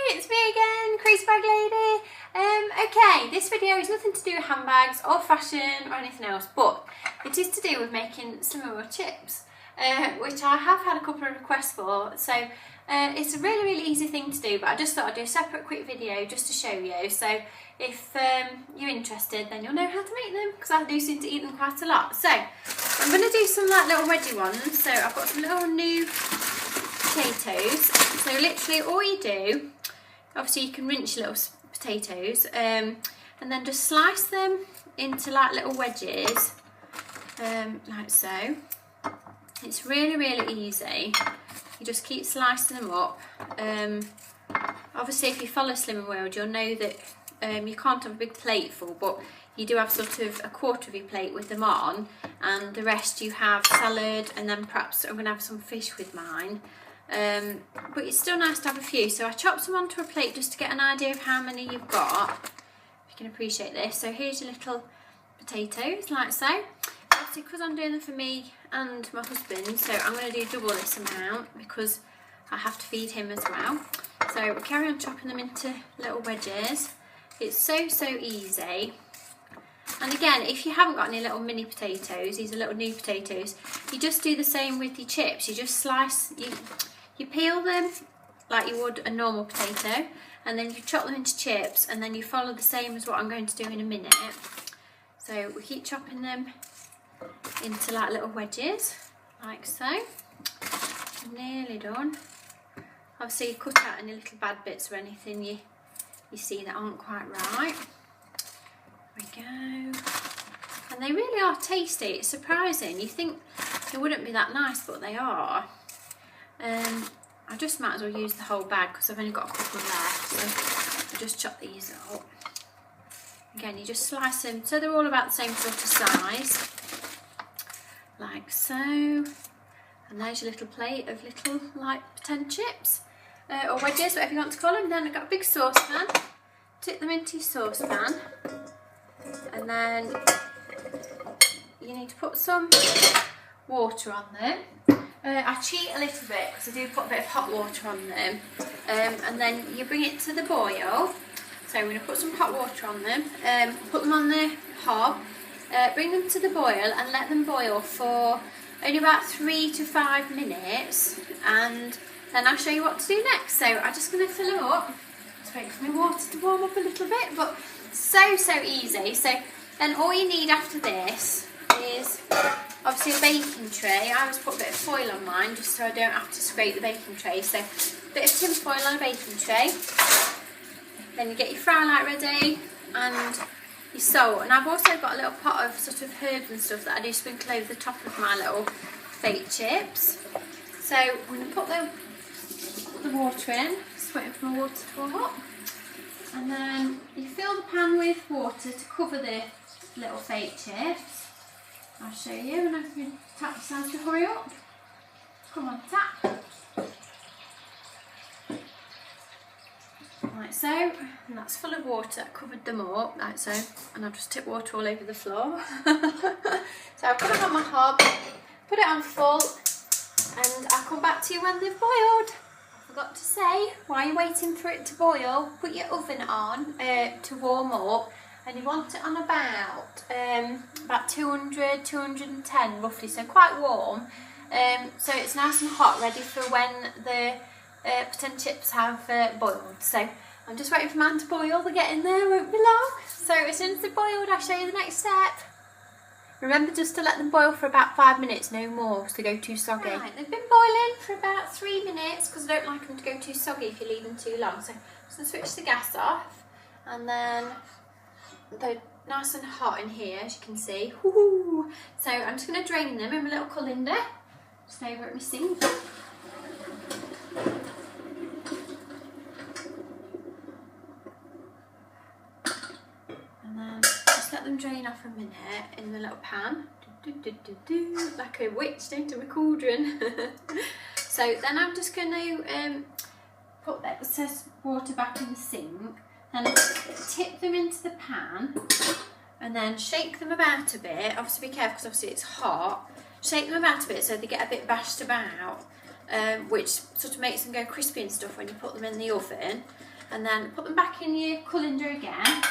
it's me again, Crazy Bag Lady. Okay, this video is nothing to do with handbags or fashion or anything else, but it is to do with making slimmer chips, which I have had a couple of requests for. So it's a really easy thing to do, but I just thought I'd do a separate quick video just to show you. So if you're interested, then you'll know how to make them, because I do seem to eat them quite a lot. So I'm going to do some like little wedgie ones. So I've got some little new potatoes. So literally all you do, obviously you can rinse your little potatoes and then just slice them into like little wedges, like so. It's really easy. You just keep slicing them up. Obviously if you follow Slimming World, you'll know that you can't have a big plate full, but you do have sort of a quarter of your plate with them on, and the rest you have salad, and then perhaps I'm going to have some fish with mine. But it's still nice to have a few, so I chopped them onto a plate just to get an idea of how many you've got, if you can appreciate this. So here's your little potatoes, like so. Obviously because I'm doing them for me and my husband, so I'm going to do double this amount because I have to feed him as well. So we'll carry on chopping them into little wedges. It's so easy. And again, if you haven't got any little mini potatoes, these are little new potatoes, you just do the same with your chips. You just slice, you peel them like you would a normal potato, and then you chop them into chips, and then you follow the same as what I'm going to do in a minute. So we keep chopping them into like little wedges, like so. Nearly done. Obviously you cut out any little bad bits or anything you see that aren't quite right. There we go. And they really are tasty. It's surprising. You think they wouldn't be that nice, but they are. I just might as well use the whole bag because I've only got a couple left. So I'll just chop these up. Again, you just slice them so they're all about the same sort of size. Like so. And there's your little plate of little like potato chips. Or wedges, whatever you want to call them. Then I've got a big saucepan. Tip them into your saucepan. And then you need to put some water on them. I cheat a little bit because I do put a bit of hot water on them. And then you bring it to the boil. So we're going to put some hot water on them. Put them on the hob. Bring them to the boil and let them boil for only about 3 to 5 minutes. And then I'll show you what to do next. So I'm just going to fill them up. Just wait for my water to warm up a little bit, but so easy. So then all you need after this is obviously a baking tray. I always put a bit of foil on mine just so I don't have to scrape the baking tray. So a bit of tin foil on a baking tray. Then you get your fry light ready and your salt. And I've also got a little pot of sort of herbs and stuff that I do sprinkle over the top of my little fake chips. So I'm going to put the water in, just waiting for my water to warm up. And then you fill the pan with water to cover the little fake chips. I'll show you, and I can tap the sides to hurry up. Come on, tap. Like so, and that's full of water. I covered them up, like so, and I've just tipped water all over the floor. So I've put it on my hob, put it on full, and I'll come back to you when they've boiled. I forgot to say, while you're waiting for it to boil, put your oven on to warm up, and you want it on about 200, 210 roughly, so quite warm. So it's nice and hot, ready for when the potato chips have boiled. So I'm just waiting for mine to boil. They're getting there, won't be long. So as soon as they're boiled, I'll show you the next step. Remember just to let them boil for about 5 minutes, no more, so they go too soggy. Right, they've been boiling for about 3 minutes because I don't like them to go too soggy if you leave them too long. So I'm just going to switch the gas off, and then they're nice and hot in here, as you can see. Woohoo! So I'm just going to drain them in my little colander, just over at my sink. And then just let them drain off a minute in the little pan. Like a witch down to a cauldron. So then I'm just going to put the excess water back in the sink, and tip them into the pan, and then shake them about a bit. Obviously be careful because obviously it's hot. Shake them about a bit so they get a bit bashed about, which sort of makes them go crispy and stuff when you put them in the oven. and then put them back in your colander again,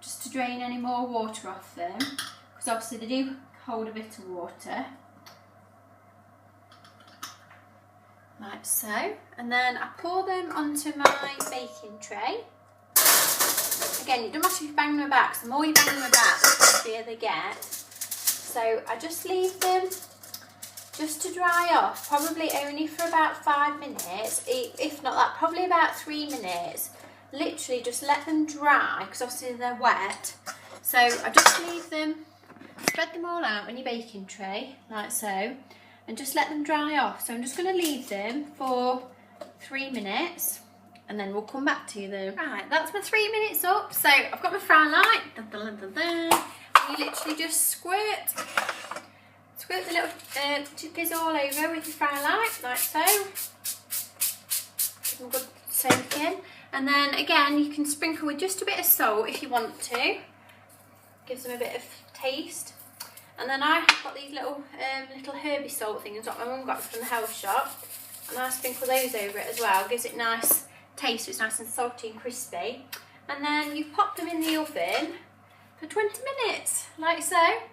just to drain any more water off them, because obviously they do hold a bit of water. Like so, and then I pour them onto my baking tray. Again, you don't matter if you bang them about, because the more you bang them about, the crispier they get. So I just leave them just to dry off, probably only for about 5 minutes, if not that, probably about 3 minutes. Literally just let them dry, because obviously they're wet. So I just leave them, spread them all out on your baking tray, like so, and just let them dry off. So I'm just going to leave them for 3 minutes, and then we'll come back to them. Right, that's my 3 minutes up. So I've got my fry light. Dun, dun, dun, dun, dun. You literally just squirt the little chippies all over with your fry light, like so. Give them a good soak in. And then again, you can sprinkle with just a bit of salt if you want to. Gives them a bit of taste. And then I've got these little herby salt things that my mum got from the health shop, and I sprinkle those over it as well. Gives it nice taste, so it's nice and salty and crispy. And then you pop them in the oven for 20 minutes, like so.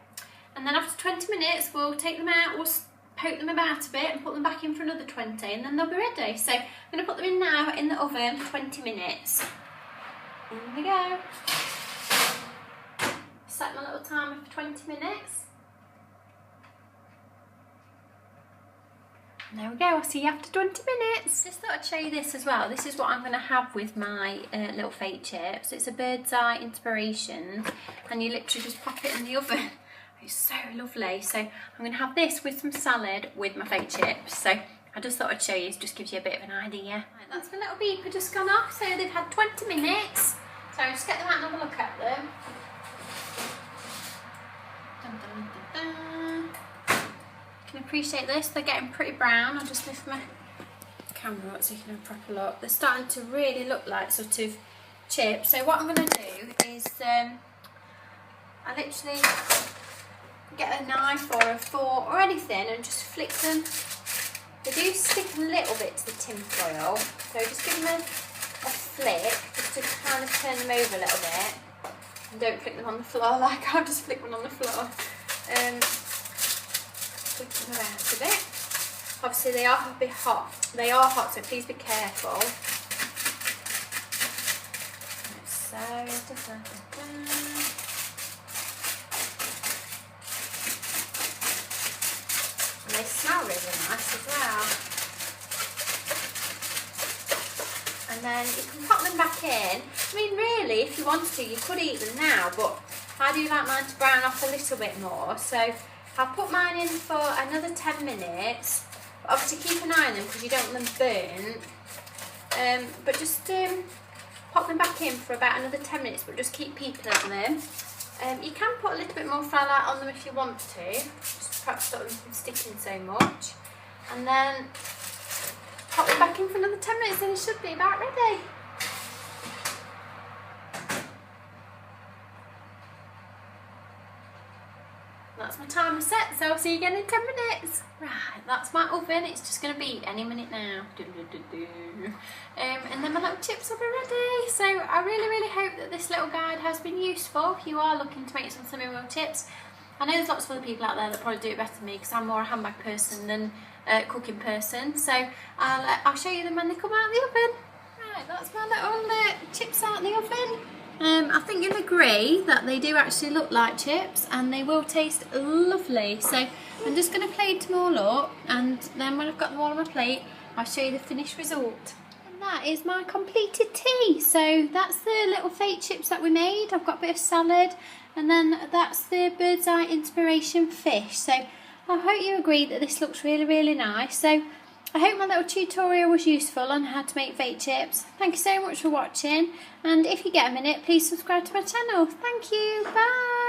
And then after 20 minutes, we'll take them out, we'll poke them about a bit and put them back in for another 20, and then they'll be ready. So I'm going to put them in now in the oven for 20 minutes. In we go. Set my little timer for 20 minutes. And there we go, I'll see you after 20 minutes. Just thought I'd show you this as well. This is what I'm going to have with my little fake chips. It's a bird's eye inspiration, and you literally just pop it in the oven. It's so lovely. So I'm going to have this with some salad with my fake chips. So I just thought I'd show you, it just gives you a bit of an idea. Right, that's my little beeper just gone off. So they've had 20 minutes. So I'll just get them out and have a look at them. Dun, dun, dun, dun. You can appreciate this, they're getting pretty brown. I'll just lift my camera up so you can have a proper look. They're starting to really look like sort of chips. So what I'm going to do is I literally get a knife or a fork or anything and just flick them. They do stick a little bit to the tin foil, so just give them a flick just to kind of turn them over a little bit. And don't flick them on the floor like I'll just flick one on the floor. Flick them around a bit. Obviously they are a bit hot. They are hot, so please be careful. Like so. And they smell really nice as well. And then you can pop them back in. I mean, really, if you want to, you could eat them now, but I do like mine to brown off a little bit more. So I'll put mine in for another 10 minutes. But obviously keep an eye on them because you don't want them burnt. But just pop them back in for about another 10 minutes, but just keep peeping at them. You can put a little bit more fry light on them if you want to, just perhaps stop them from sticking so much. And then pop them back in for another 10 minutes and it should be about ready. That's my timer set, so I'll see you again in 10 minutes. Right, that's my oven. It's just going to beep any minute now. And then my little chips will be ready. So I really hope that this little guide has been useful if you are looking to make some cinnamon roll chips. I know there's lots of other people out there that probably do it better than me because I'm more a handbag person than a cooking person. So I'll show you them when they come out of the oven. Right, that's my little chips out of the oven. I think you'll agree that they do actually look like chips and they will taste lovely. So I'm just going to plate them all up, and then when I've got them all on my plate, I'll show you the finished result. And that is my completed tea. So that's the little fake chips that we made. I've got a bit of salad, and then that's the bird's eye inspiration fish. So I hope you agree that this looks really nice. So I hope my little tutorial was useful on how to make fake chips. Thank you so much for watching, and if you get a minute, please subscribe to my channel. Thank you, bye!